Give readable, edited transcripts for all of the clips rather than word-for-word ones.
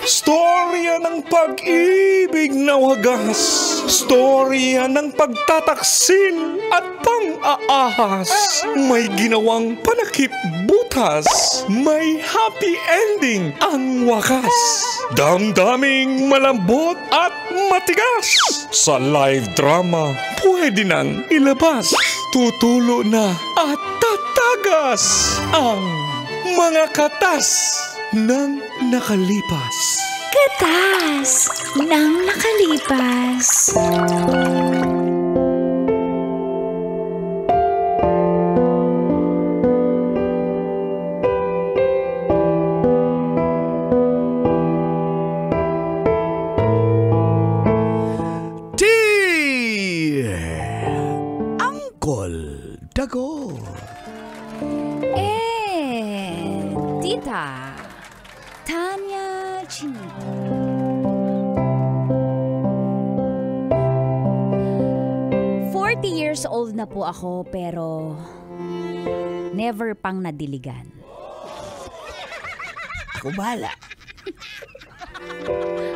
Storya ng pag-ibig na wagas. Storya ng pagtataksil at pang-aahas. May ginawang panakip butas. May happy ending ang wakas. Damdaming malambot at matigas. Sa live drama, pwede nang ilabas. Tutulo na at tatagas ang mga katas ng nakalipas. Katas ng nakalipas. Uncle Dago. Tita Tanya Chinito. 40 years old na po ako pero never pang nadiligan. Ako bahala.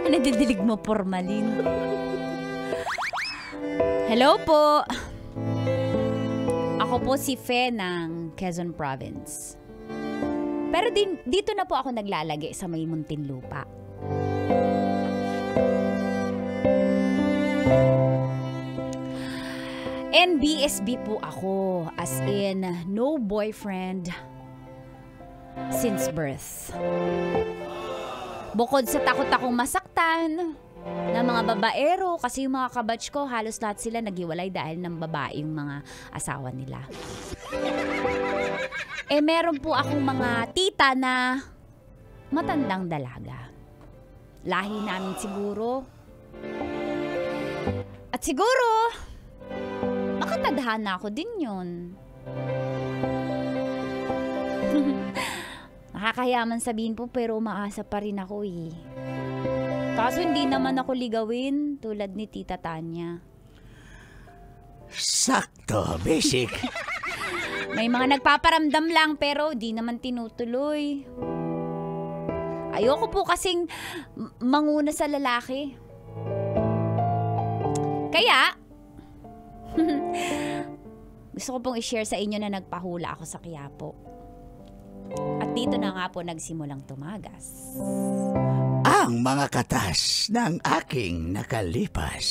Nadidilig mo, formalin. Hello po. Ako po si Fe ng Quezon Province. Pero dito na po ako naglalagi sa may Muntinlupa. NBSB po ako, as in no boyfriend since birth. Bukod sa takot akong masaktan ng mga babaero, kasi yung mga kabatch ko, halos lahat sila naghiwalay dahil ng babae yung mga asawa nila. Meron po akong mga tita na matandang dalaga. Lahi namin siguro. At siguro, makatadhana ako din yun. Nakakayaman sabihin po pero umaasa pa rin ako eh. Kaso hindi naman ako ligawin tulad ni Tita Tanya. Sakto, basic. May mga nagpaparamdam lang pero di naman tinutuloy. Ayoko po kasing manguna sa lalaki. Kaya, gusto ko pong i-share sa inyo na nagpahula ako sa Quiapo. At dito na nga po nagsimulang tumagas Ang mga katas ng aking nakalipas.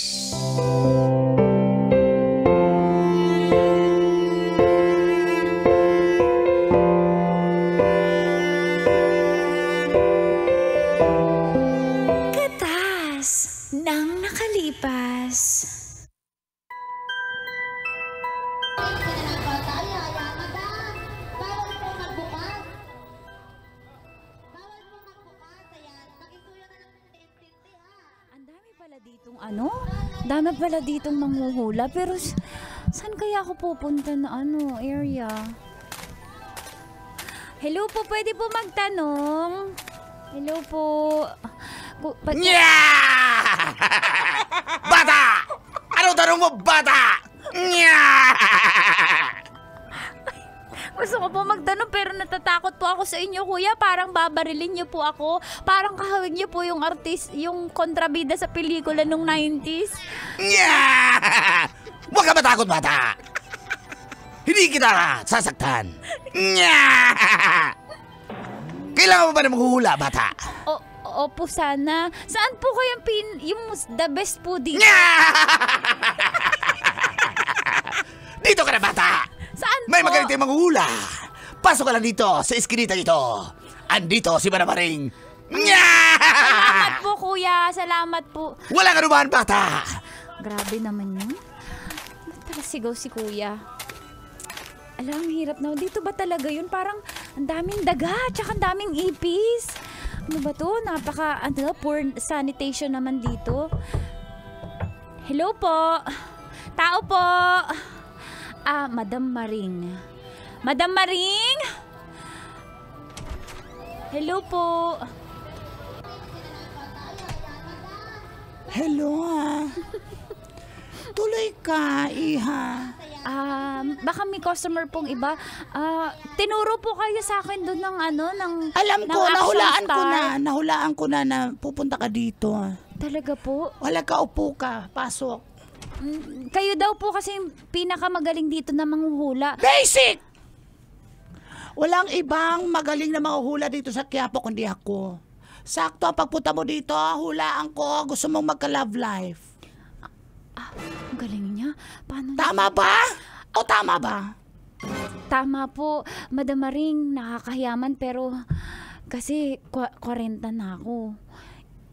ng nakalipas. Ang dami pala ditong dami pala ditong manghuhula, pero saan kaya ako pupunta na area? Hello po, pwede po magtanong? Hello po. Bata! Ano tanong mo, bata? Gusto ko po magtanong pero natatakot po ako sa inyo, kuya. Parang babarilin niyo po ako. Parang kahawig niyo po yung yung kontrabida sa pelikula nung 90s. Huwag ka matakot, bata! Hindi kita sasaktan. Kailangan mo ba na maghuhula, bata? Opo, sana. Saan po kayong yung the best po dito? Dito ka na, bata! Saan po? May magaling tayong maghuhula. Pasok ka lang dito sa iskinita ito. Andito si Manamaring. Salamat po, kuya. Salamat po. Walang anuman, bata! Grabe naman yun. Ba't pala sigaw si kuya? Alam, hirap na. Dito ba talaga yun? Parang ang daming daga, tsaka ang daming ipis. Ano ba to? Poor sanitation naman dito. Hello po. Tao po. Madam Maring. Madam Maring? Hello po. Hello, Tuloy ka, iha. Baka may customer pong iba. Tinuro po kayo sa akin doon ng Alam ng ko, Action nahulaan ko na pupunta ka dito. Talaga po? Wala ka, upo ka, pasok. Kayo daw po kasi pinakamagaling dito na manghuhula. Basic! Walang ibang magaling na mahuhula dito sa Quiapo kundi ako. Sakto, pagpunta mo dito, hulaan ko, gusto mong magka-love life. Ang galing niya. Paano? Tama ba? O tama ba? Tama po, Madam Maring, nakakahiyaman pero kasi 40 na ako.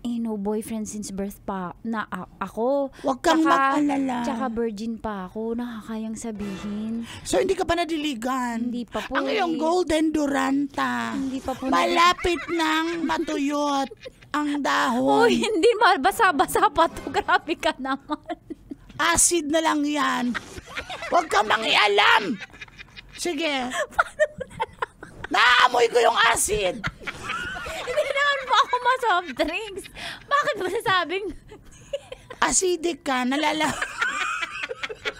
No boyfriend since birth pa na ako. Huwag kang mag-alala. Tsaka virgin pa ako, nakakayang sabihin. So hindi ka pa nadiligan? Hindi pa po. Ang iyong golden duranta. Hindi pa po. Malapit nang matuyot ang dahon. Uy, hindi basa-basa pa to. Grabe ka naman. Acid na lang yan. Huwag kang mangialam. Sige. Naamoy ko yung acid. Hindi naman po ako ma-soft drinks. Bakit mo nasabing? Acidic ka, nalala.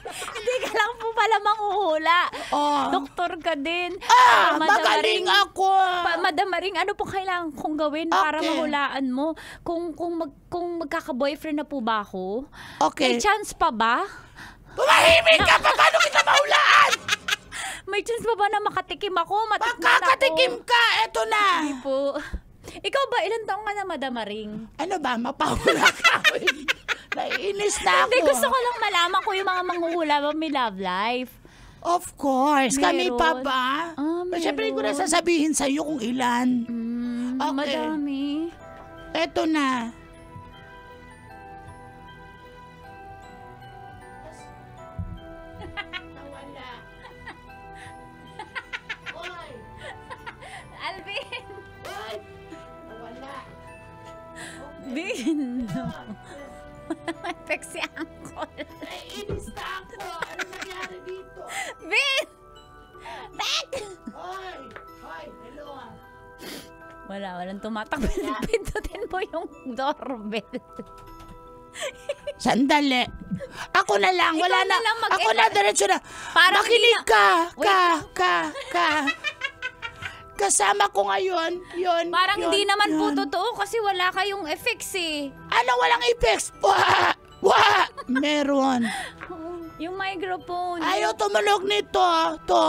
Hindi ka lang po pala manghuhula. Oh. Doktor ka din. Madam Magaling Maring, ako. Madam Maring, ano po kailangan kong gawin para Okay. mahulaan mo? Kung magkaka-boyfriend na po ba ako? Okay. May chance pa ba? Tumahimik ka pa, paano kita mahulaan? May chance pa ba na makatikim ako? Matikman Makakatikim ako? ka, eto na. Hindi po. Ikaw ba, ilang taong ka na, Madam Maring? Ano ba, mapahula ka? Naiinis na ako. Hindi, gusto ko lang malaman ko yung mga manghuhula ba may love life. Of course, kami Meron. pa ba? Meron. Siyempre ko na sasabihin sa'yo kung ilan. Okay. Madami. Eto na. Nawala. Oy! Alvin! Oy! Nawala. Bin! Effect si Uncle. Naiinis na ako. Ano nangyari dito? Bin! Back! Oy! Oy! Hello ah. Walang tumatakbo. Pindutin mo yung doorbell. Sandali. Ako na lang. Wala Ikaw na lang mag-edit. Ako na, diretso na. Parang Makinig hindi na- ka. Kasama ko ngayon. Yun. Parang yun, hindi naman po yun. totoo kasi wala kayong effects eh. Ano walang effects? Wah! Meron. Yung microphone. Ayaw tumunog nito. To.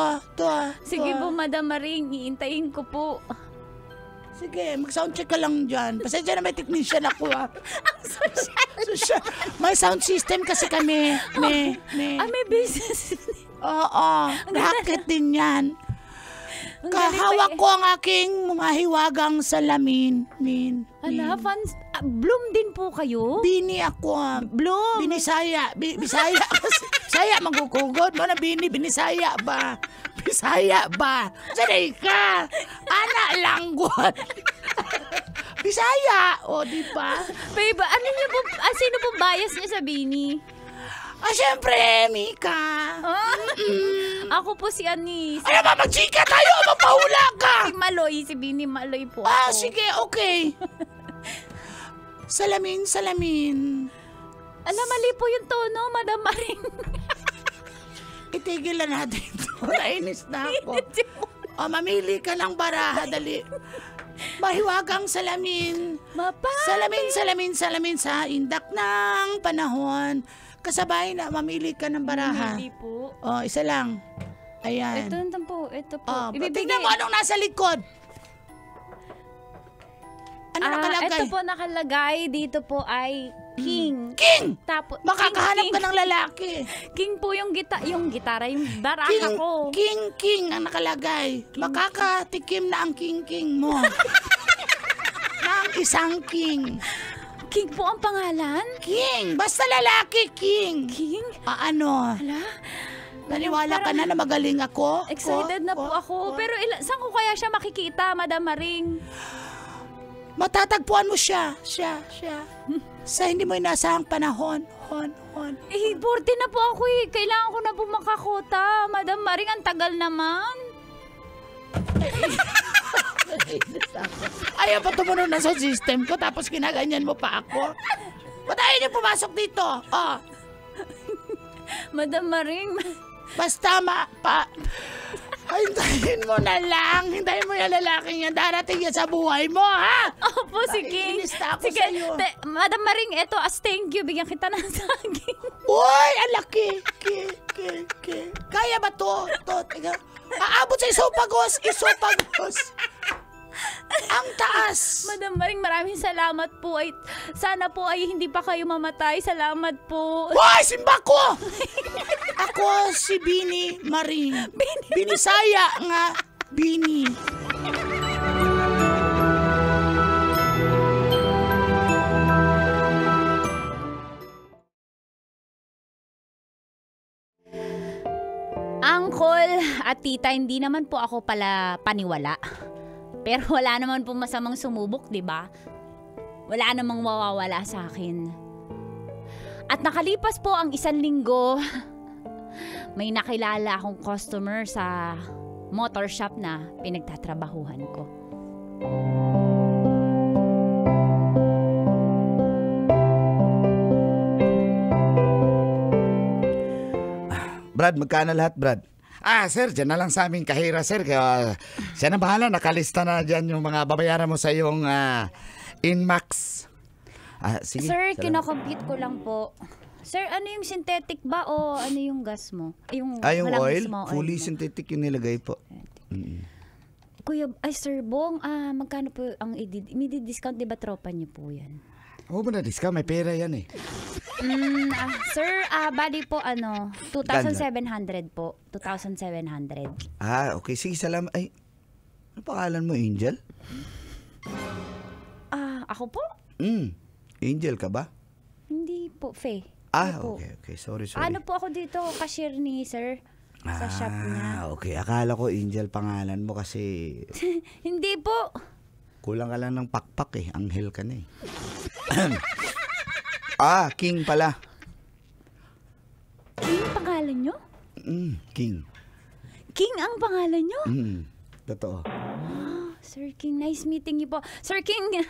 Sige po, Madam Maring. Iintayin ko po. Sige, mag-soundcheck ka lang dyan. Pasensya na may technician ako Ang social. Social. May sound system kasi kami. May. May business. Oo. Racket din yan. Ang galing Kahawak pa ko ang aking mahiwagang salamin. Ala, fans. Bloom din po kayo? Bini ako. Bloom. Binisaya. Bisaya. Saya magkukugod mo na binisaya ba? Bisaya ba? Sanay ka. Ana langgot. Bisaya. O, di ba? Babe, ano niyo po, sino po bias niya sa Bini? Siyempre, Mika. Ako po si Anis. Ano ba, magchika tayo o mapahula ka? Si Maloy, si Bini Maloy po ako. Sige, okay. Salamin. Alam, mali po yung tono, Madam Maring. Itigil na natin ito. Nainis na ako. Mamili ka ng baraha, dali. Mahiwagang salamin. Salamin sa indak ng panahon. Kasabay na, mamili ka ng baraha. Hindi po. Isa lang. Ayan. Ito po. Tingnan mo anong nasa likod. Ano nakalagay? Ito po nakalagay. Dito po ay King. King! Tapos, Makakahanap ka ng lalaki. King po yung gitara, yung baraha ko. King ang nakalagay. Makakatikim na ang king mo. ng isang king. King po ang pangalan? King! Basta lalaki, king. King? Ano? Hala? Naniwala ka na magaling ako? Excited na po ako. Pero saan ko kaya siya makikita, Madam Maring? Matatagpuan mo siya. Sa hindi mo inasahang panahon. Hon. 40 na po ako eh. Kailangan ko na po makakota. Madam Maring, ang tagal naman. Ayaw pa tumunod na sa system ko tapos ginaganyan mo pa ako. Ba't ayaw niyo pumasok dito? Madam Maring, Basta hintayin mo na lang. Hintayin mo yung lalaking yan. Darating yan sa buhay mo, ha? Opo, si King. Naiinis na ako Sige, sa'yo. Madam Maring, eto, as thank you, bigyan kita ng saging. Uy, ang laki. Kaya ba to? Teka. Aabot sa isopagos. Ang taas. Madam Maring, maraming salamat po. Ay, sana po ay hindi pa kayo mamatay. Salamat po. Hoy, simba ko! Ako si Bini Maring. Binisaya nga, Bini. Uncle at tita, hindi naman po ako pala paniwala. Pero wala naman po masamang sumubok, di ba? Wala namang mawawala sa akin. At nakalipas po ang 1 linggo, may nakilala akong customer sa motor shop na pinagtatrabahuhan ko. Brad, magkano lahat, Brad? Sir, dyan na lang sa aming kahira, sir. Kaya, siya na bahala, nakalista na dyan yung mga babayaran mo sa yung Inmax. Sige. Sir, salamat. kinocompute ko lang po. Sir, ano yung synthetic ba o ano yung gas mo? Yung walang oil? mismo Fully mo. synthetic yung nilagay po. Kuya, Sir Bong, magkano po ang i-discount, di ba tropa niyo po yan? Oo ba na-discount? May pera yan eh. Sir, bali po 2,700 po. 2,700. Okay. Sige, salamat. Ay, ano pangalan mo, Angel? Ako po? Angel ka ba? Hindi po, Faye. Ano po? Okay. Sorry. Ano po ako dito, cashier ni Sir sa shop niya. Okay. Akala ko Angel pangalan mo kasi Hindi po. kulang ka lang ng pakpak eh. Anghel ka na eh. King pala. King pangalan nyo? King. King ang pangalan nyo? Totoo. Sir King, nice meeting you po. Sir King,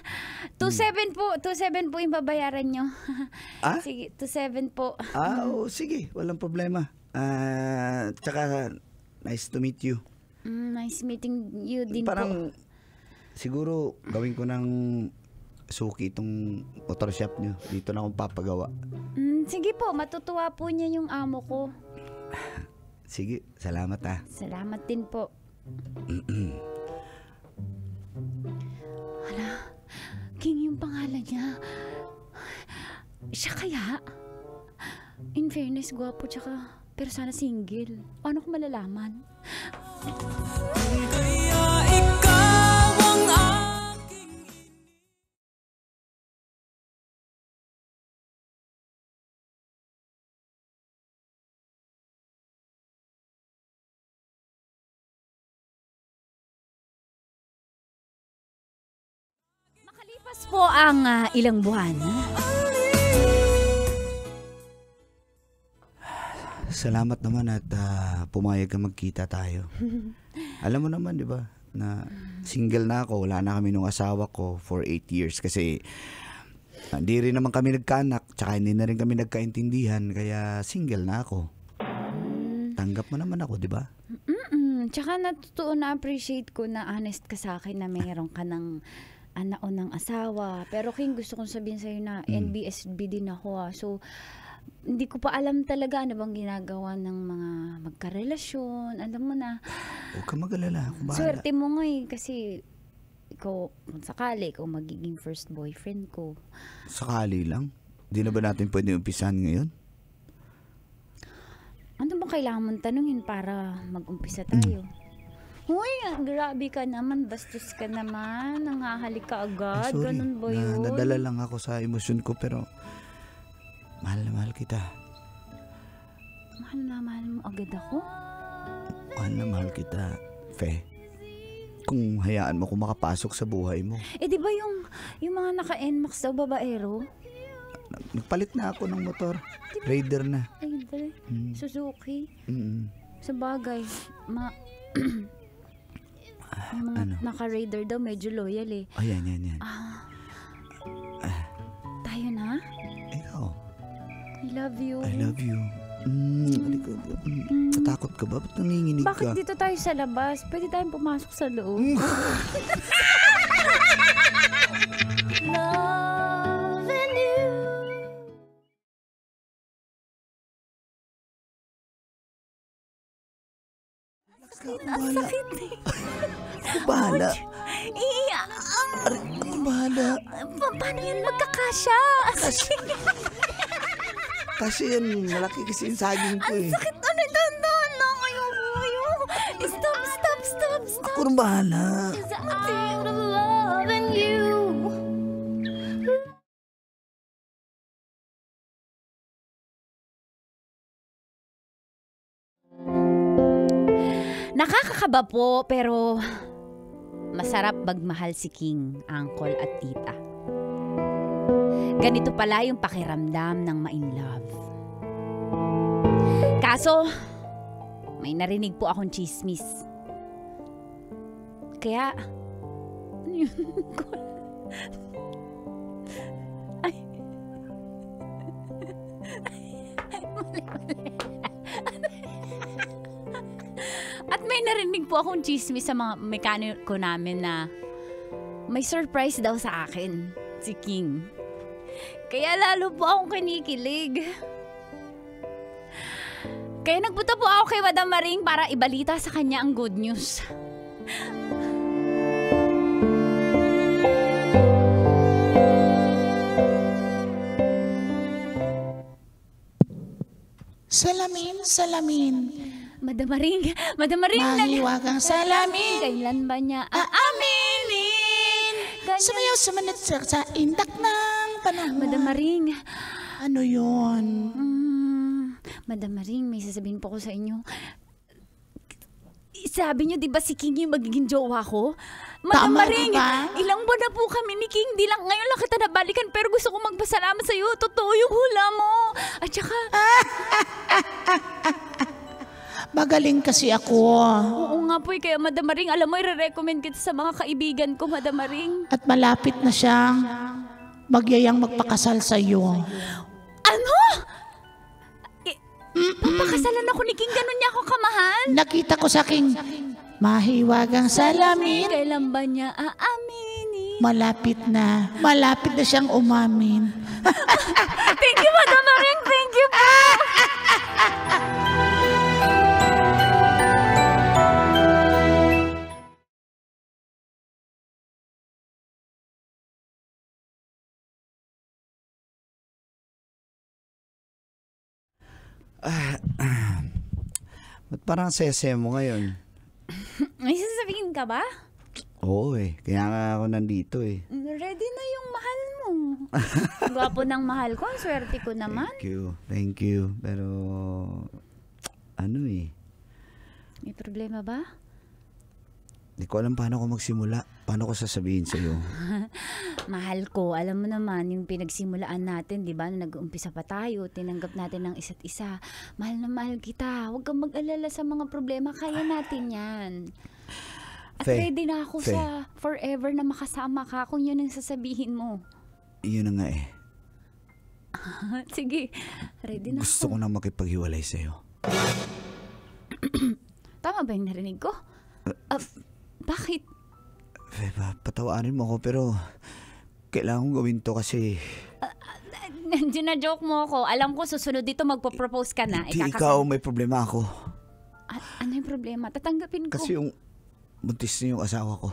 2,700 po. 2,700 po yung babayaran nyo. Sige, 2,700 po. Sige. Walang problema. Tsaka, nice to meet you. Nice meeting you din Parang, po. siguro, gawin ko ng suki itong motor shop nyo. Dito na akong papagawa. Sige po, matutuwa po niya yung amo ko. Sige, salamat Salamat din po. Hala, King yung pangalan niya. Siya kaya? In fairness, gwapo tsaka, pero sana single. Paano ko malalaman? Makalipas po ang ilang buwan. Salamat naman at pumayag ka magkita tayo. Alam mo naman, di ba, na single na ako. Wala na kami nung asawa ko for 8 years kasi hindi rin naman kami nagkaanak tsaka hindi na rin kami nagkaintindihan kaya single na ako. Tanggap mo naman ako, di ba? Tsaka natutuo na appreciate ko na honest ka sa akin na mayroon ka ng naunang asawa. Pero King, gusto kong sabihin sa'yo na NBSB din ako. So, hindi ko pa alam talaga ano bang ginagawa ng mga magkarelasyon. Alam mo na. Huwag ka mag-alala. Ako bahala. Swerte mo nga kasi ikaw, kung sakali, ikaw magiging first boyfriend ko. Sakali lang? Di na ba natin pwede umpisahan ngayon? Ano bang kailangan mong tanungin para mag-umpisa tayo? Uy, grabe ka naman. Bastos ka naman. Nanghahalik ka agad. Sorry. Ganun ba yun? Nadala lang ako sa emosyon ko pero mahal na mahal kita. Mahal na mahal mo agad ako? Mahal na mahal kita, Fe. Kung hayaan mo kung makapasok sa buhay mo. Di ba yung mga naka-NMAX daw babaero? Nagpalit na ako ng motor. Raider na. Raider? Suzuki? Sa bagay, yung mga naka-Raider daw medyo loyal eh. Yan. Tayo na? Ikaw. I love you. I love you. Katakot ka ba? Ba't nanginginig ka? Bakit dito tayo sa labas? Pwede tayong pumasok sa loob. Loving you. Ang sakit eh. Ako bahala. Ako bahala. Paano yan magkakasya? Kasi yan, malaki kasi yung saging ko eh. Sakit na nito. Ayoko. Stop. Ako rin bahala. I'm loving you. Nakakakaba po, pero masarap magmahal si King, Uncle at Tita. Ganito pala yung pakiramdam ng ma-in love. Kaso, may narinig po akong chismis. Kaya, ano yun? Ay. Mali. At may narinig po akong chismis sa mga mekaniko namin na may surprise daw sa akin, si King. Kaya lalo po akong kinikilig. Kaya nagpunta po ako kay Madam Maring para ibalita sa kanya ang good news. Salamin. Madam Maring, Mahiwagang salamin. Kailan ba niya Aaminin. Sumayaw sumanit sa indak ng panahon. Madam Maring. Ano yun? Madam Maring, may sasabihin po ko sa inyo. Sabi niyo, di ba si King yung magiging jowa ko? Madam Tama Maring, ba? ilang buwan na po kami ni King. Di lang ngayon lang kita nabalikan, pero gusto ko magpasalamat sa iyo. Totoo yung hula mo. At saka... Magaling kasi ako. Oo nga po, kaya Madam Maring, alam mo, i-recommend kita sa mga kaibigan ko, Madam Maring. At malapit na siyang magyayang magpakasal sa iyo. Ano? Papakasalan ako ni King, ganun niya ako kamahal? Nakita ko sa aking mahiwagang salamin. Kailan ba niya aaminin? Malapit na siyang umamin. Thank you, Madam Maring. Thank you po. Ba't parang sese mo ngayon? May sasabihin ka ba? Oo eh, kaya nga ako nandito eh. Ready na yung mahal mo. Gwapo ng mahal ko, ang swerte ko naman. Thank you. Pero, ano eh. May problema ba? Hindi ko alam paano ko magsimula. Paano ko sasabihin sa'yo? Mahal ko, alam mo naman, yung pinagsimulaan natin, di ba, na nag-uumpisa pa tayo, tinanggap natin ng isa't isa. Mahal na mahal kita. Huwag kang mag-alala sa mga problema. Kaya natin yan. At ready na ako sa forever na makasama ka kung yun ang sasabihin mo. Yun na nga eh. Sige, ready na Gusto ko ako. na makipaghiwalay sa'yo. Tama ba yung narinig ko? Bakit? Beba, patawaanin mo ako pero kailangan kong gawin to kasi... Gina-joke mo ako. Alam ko susunod dito magpo-propose ka na. Hindi ikaw, may problema ako. Ano yung problema? Tatanggapin ko. Kasi yung buntis na yung asawa ko.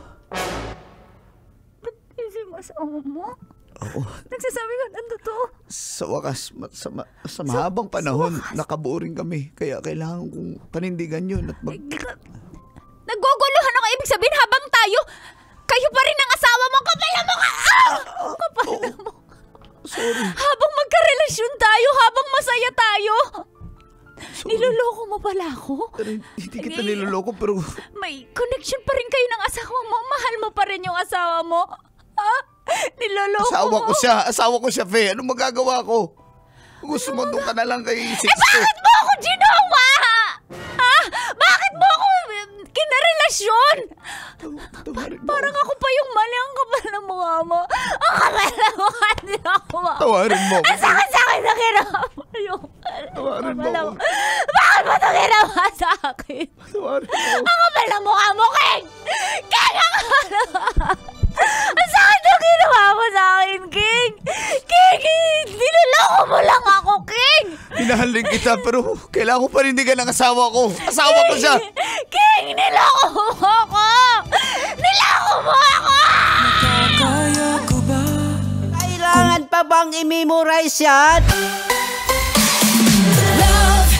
Kasi yung asawa mo? Oo. Nagsasabi ka ng totoo? Sa wakas, sa mahabang panahon, nakabuo rin kami. Kaya kailangan kong panindigan yun at Naguguluhan ako, ibig sabihin habang tayo, kayo pa rin ang asawa mo, kapal na mo ka! Kapal na mo. Sorry. Habang magkarelasyon tayo, habang masaya tayo. Sorry. Niloloko mo pala ako? Pero hindi kita niloloko pero... May connection pa rin kayo ng asawa mo. Mahal mo pa rin yung asawa mo. Ha? Niloloko mo. Asawa ko siya, Fe. Anong magagawa ko? Gusto mo doon ka na lang kay Sixto. Bakit mo ako ginawa? Ha? Bakit mo ako kinarelasyon? Parang ako pa yung mali. Ang kapal ng mukha mo. Ang kapal ng mukha. Hindi ako Tawarin mo. Ang sakit-sakit na kinama. Tawarin mo. mo? Bakit mo ito ginawa sa akin? Ang kapal na mukha mo, King! King, ang sakit yung ginawa mo sa akin, King! King, niloloko mo lang ako, King! Pinahaling kita pero kailangan ko panindigan ng asawa ko. Asawa ko siya! King, niloko mo ako! Niloko mo ako! Kailangan pa bang i-memorize yan? Love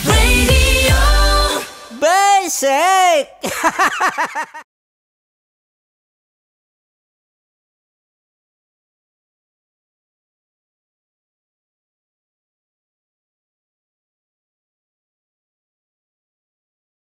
Radio. Basic!